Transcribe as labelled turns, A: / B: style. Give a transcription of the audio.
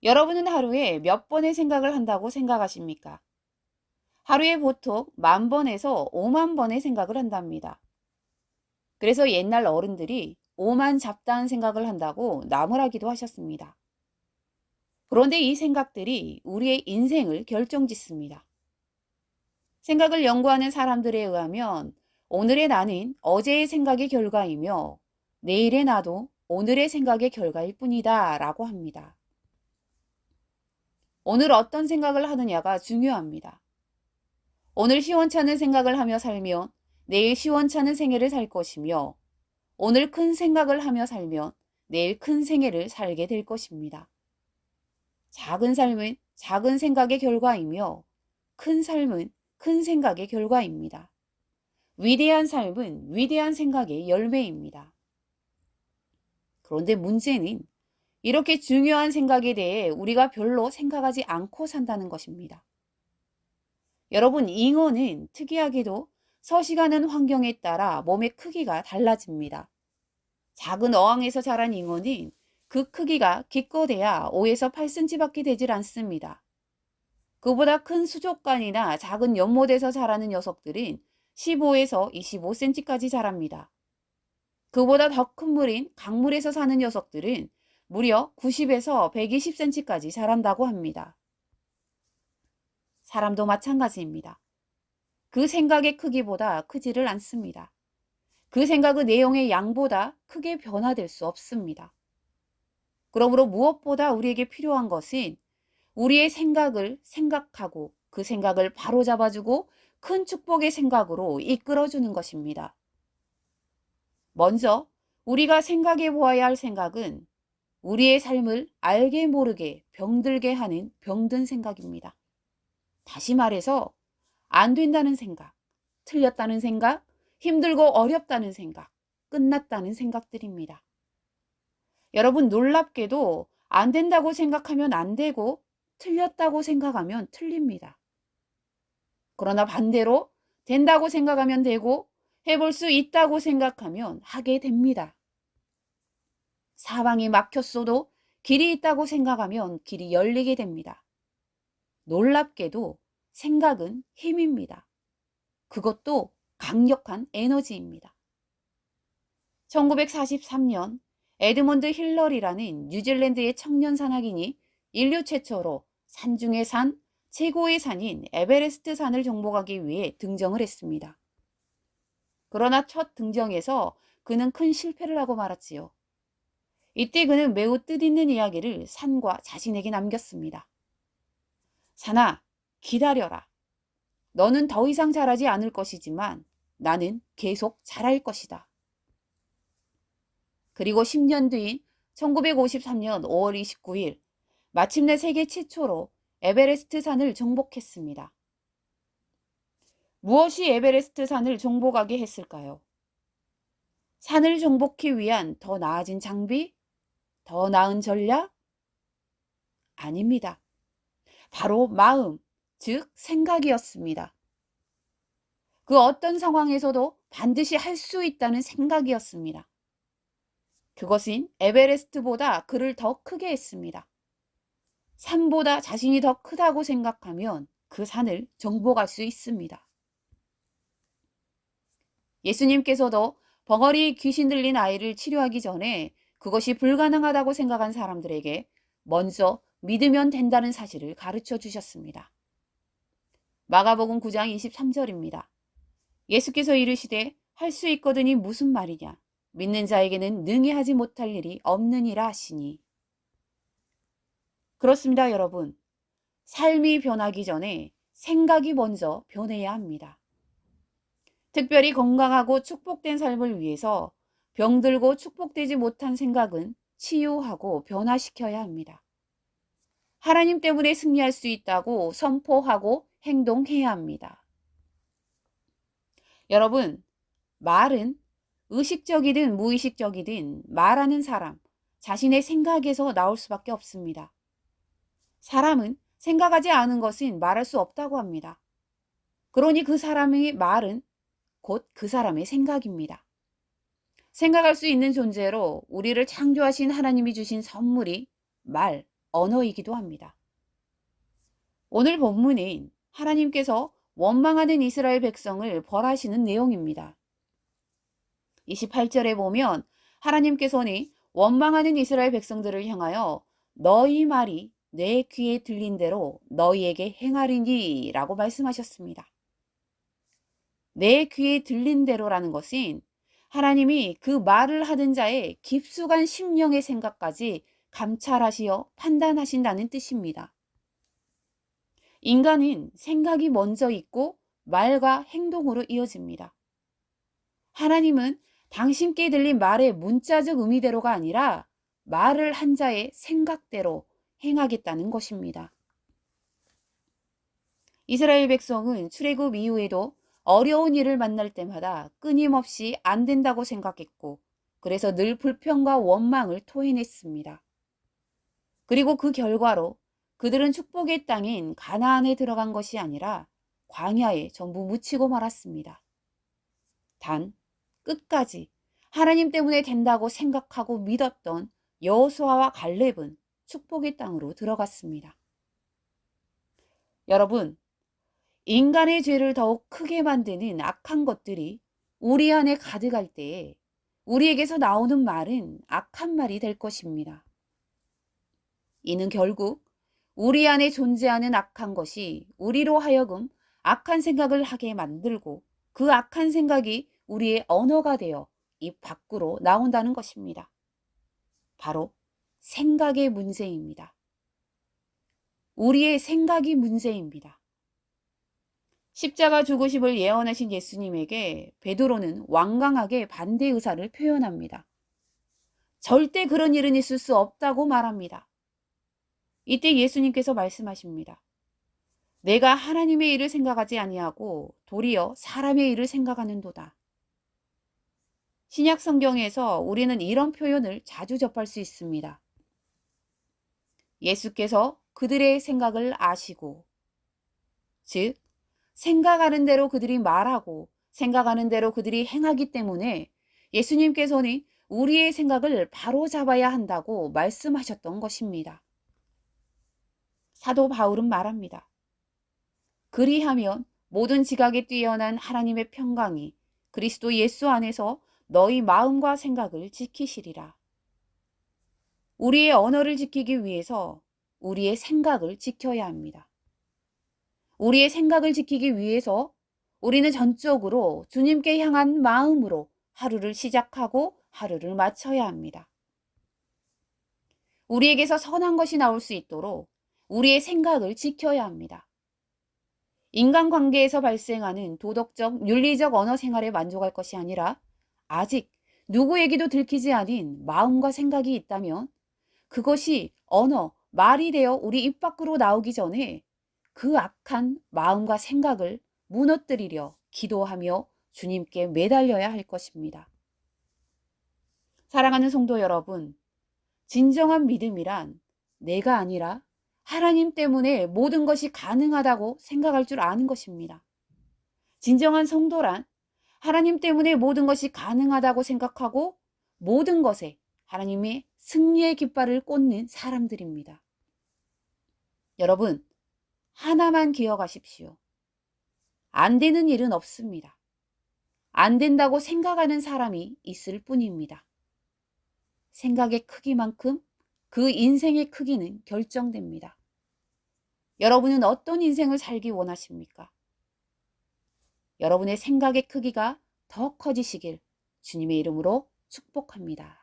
A: 여러분은 하루에 몇 번의 생각을 한다고 생각하십니까? 하루에 보통 10,000번에서 50,000번의 생각을 한답니다. 그래서 옛날 어른들이 오만 잡다한 생각을 한다고 나무라기도 하셨습니다. 그런데 이 생각들이 우리의 인생을 결정짓습니다. 생각을 연구하는 사람들에 의하면 오늘의 나는 어제의 생각의 결과이며 내일의 나도 오늘의 생각의 결과일 뿐이다 라고 합니다. 오늘 어떤 생각을 하느냐가 중요합니다. 오늘 시원찮은 생각을 하며 살면 내일 시원찮은 생애를 살 것이며 오늘 큰 생각을 하며 살면 내일 큰 생애를 살게 될 것입니다. 작은 삶은 작은 생각의 결과이며 큰 삶은 큰 생각의 결과입니다. 위대한 삶은 위대한 생각의 열매입니다. 그런데 문제는 이렇게 중요한 생각에 대해 우리가 별로 생각하지 않고 산다는 것입니다. 여러분, 잉어는 특이하게도 서식하는 환경에 따라 몸의 크기가 달라집니다. 작은 어항에서 자란 잉어는 그 크기가 기껏해야 5에서 8cm밖에 되질 않습니다. 그보다 큰 수족관이나 작은 연못에서 자라는 녀석들은 15에서 25cm까지 자랍니다. 그보다 더 큰 물인 강물에서 사는 녀석들은 무려 90에서 120cm까지 자란다고 합니다. 사람도 마찬가지입니다. 그 생각의 크기보다 크지를 않습니다. 그 생각의 내용의 양보다 크게 변화될 수 없습니다. 그러므로 무엇보다 우리에게 필요한 것은 우리의 생각을 생각하고 그 생각을 바로잡아주고 큰 축복의 생각으로 이끌어주는 것입니다. 먼저 우리가 생각해 보아야 할 생각은 우리의 삶을 알게 모르게 병들게 하는 병든 생각입니다. 다시 말해서 안 된다는 생각, 틀렸다는 생각, 힘들고 어렵다는 생각, 끝났다는 생각들입니다. 여러분, 놀랍게도 안 된다고 생각하면 안 되고 틀렸다고 생각하면 틀립니다. 그러나 반대로 된다고 생각하면 되고 해볼 수 있다고 생각하면 하게 됩니다. 사방이 막혔어도 길이 있다고 생각하면 길이 열리게 됩니다. 놀랍게도 생각은 힘입니다. 그것도 강력한 에너지입니다. 1943년 에드먼드 힐러리라는 뉴질랜드의 청년 산악인이 인류 최초로 산 중의 산, 최고의 산인 에베레스트 산을 정복하기 위해 등정을 했습니다. 그러나 첫 등정에서 그는 큰 실패를 하고 말았지요. 이때 그는 매우 뜻있는 이야기를 산과 자신에게 남겼습니다. 산아, 기다려라. 너는 더 이상 자라지 않을 것이지만 나는 계속 자랄 것이다. 그리고 10년 뒤인 1953년 5월 29일 마침내 세계 최초로 에베레스트 산을 정복했습니다. 무엇이 에베레스트 산을 정복하게 했을까요? 산을 정복하기 위한 더 나아진 장비? 더 나은 전략? 아닙니다. 바로 마음, 즉 생각이었습니다. 그 어떤 상황에서도 반드시 할 수 있다는 생각이었습니다. 그것은 에베레스트보다 그를 더 크게 했습니다. 산보다 자신이 더 크다고 생각하면 그 산을 정복할 수 있습니다. 예수님께서도 벙어리 귀신 들린 아이를 치료하기 전에 그것이 불가능하다고 생각한 사람들에게 먼저 믿으면 된다는 사실을 가르쳐 주셨습니다. 마가복음 9장 23절입니다. 예수께서 이르시되 할 수 있거든이 무슨 말이냐? 믿는 자에게는 능히 하지 못할 일이 없느니라 하시니. 그렇습니다, 여러분. 삶이 변하기 전에 생각이 먼저 변해야 합니다. 특별히 건강하고 축복된 삶을 위해서 병들고 축복되지 못한 생각은 치유하고 변화시켜야 합니다. 하나님 때문에 승리할 수 있다고 선포하고 행동해야 합니다. 여러분, 말은 의식적이든 무의식적이든 말하는 사람, 자신의 생각에서 나올 수밖에 없습니다. 사람은 생각하지 않은 것은 말할 수 없다고 합니다. 그러니 그 사람의 말은 곧 그 사람의 생각입니다. 생각할 수 있는 존재로 우리를 창조하신 하나님이 주신 선물이 말, 언어이기도 합니다. 오늘 본문은 하나님께서 원망하는 이스라엘 백성을 벌하시는 내용입니다. 28절에 보면 하나님께서는 원망하는 이스라엘 백성들을 향하여 너희 말이 내 귀에 들린 대로 너희에게 행하리니 라고 말씀하셨습니다. 내 귀에 들린 대로라는 것은 하나님이 그 말을 하는 자의 깊숙한 심령의 생각까지 감찰하시어 판단하신다는 뜻입니다. 인간은 생각이 먼저 있고 말과 행동으로 이어집니다. 하나님은 당신께 들린 말의 문자적 의미대로가 아니라 말을 한 자의 생각대로 행하겠다는 것입니다. 이스라엘 백성은 출애굽 이후에도 어려운 일을 만날 때마다 끊임없이 안 된다고 생각했고, 그래서 늘 불평과 원망을 토해냈습니다. 그리고 그 결과로 그들은 축복의 땅인 가나안에 들어간 것이 아니라 광야에 전부 묻히고 말았습니다. 단 끝까지 하나님 때문에 된다고 생각하고 믿었던 여호수아와 갈렙은 축복의 땅으로 들어갔습니다. 여러분, 인간의 죄를 더욱 크게 만드는 악한 것들이 우리 안에 가득할 때에 우리에게서 나오는 말은 악한 말이 될 것입니다. 이는 결국 우리 안에 존재하는 악한 것이 우리로 하여금 악한 생각을 하게 만들고 그 악한 생각이 우리의 언어가 되어 입 밖으로 나온다는 것입니다. 바로 생각의 문제입니다. 우리의 생각이 문제입니다. 십자가 죽으심을 예언하신 예수님에게 베드로는 완강하게 반대 의사를 표현합니다. 절대 그런 일은 있을 수 없다고 말합니다. 이때 예수님께서 말씀하십니다. 내가 하나님의 일을 생각하지 아니하고 도리어 사람의 일을 생각하는도다. 신약 성경에서 우리는 이런 표현을 자주 접할 수 있습니다. 예수께서 그들의 생각을 아시고, 즉 생각하는 대로 그들이 말하고 생각하는 대로 그들이 행하기 때문에 예수님께서는 우리의 생각을 바로잡아야 한다고 말씀하셨던 것입니다. 사도 바울은 말합니다. 그리하면 모든 지각에 뛰어난 하나님의 평강이 그리스도 예수 안에서 너희 마음과 생각을 지키시리라. 우리의 언어를 지키기 위해서 우리의 생각을 지켜야 합니다. 우리의 생각을 지키기 위해서 우리는 전적으로 주님께 향한 마음으로 하루를 시작하고 하루를 마쳐야 합니다. 우리에게서 선한 것이 나올 수 있도록 우리의 생각을 지켜야 합니다. 인간관계에서 발생하는 도덕적, 윤리적 언어 생활에 만족할 것이 아니라 아직 누구에게도 들키지 않은 마음과 생각이 있다면 그것이 언어, 말이 되어 우리 입 밖으로 나오기 전에 그 악한 마음과 생각을 무너뜨리려 기도하며 주님께 매달려야 할 것입니다. 사랑하는 성도 여러분, 진정한 믿음이란 내가 아니라 하나님 때문에 모든 것이 가능하다고 생각할 줄 아는 것입니다. 진정한 성도란 하나님 때문에 모든 것이 가능하다고 생각하고 모든 것에 하나님의 승리의 깃발을 꽂는 사람들입니다. 여러분, 하나만 기억하십시오. 안 되는 일은 없습니다. 안 된다고 생각하는 사람이 있을 뿐입니다. 생각의 크기만큼 그 인생의 크기는 결정됩니다. 여러분은 어떤 인생을 살기 원하십니까? 여러분의 생각의 크기가 더 커지시길 주님의 이름으로 축복합니다.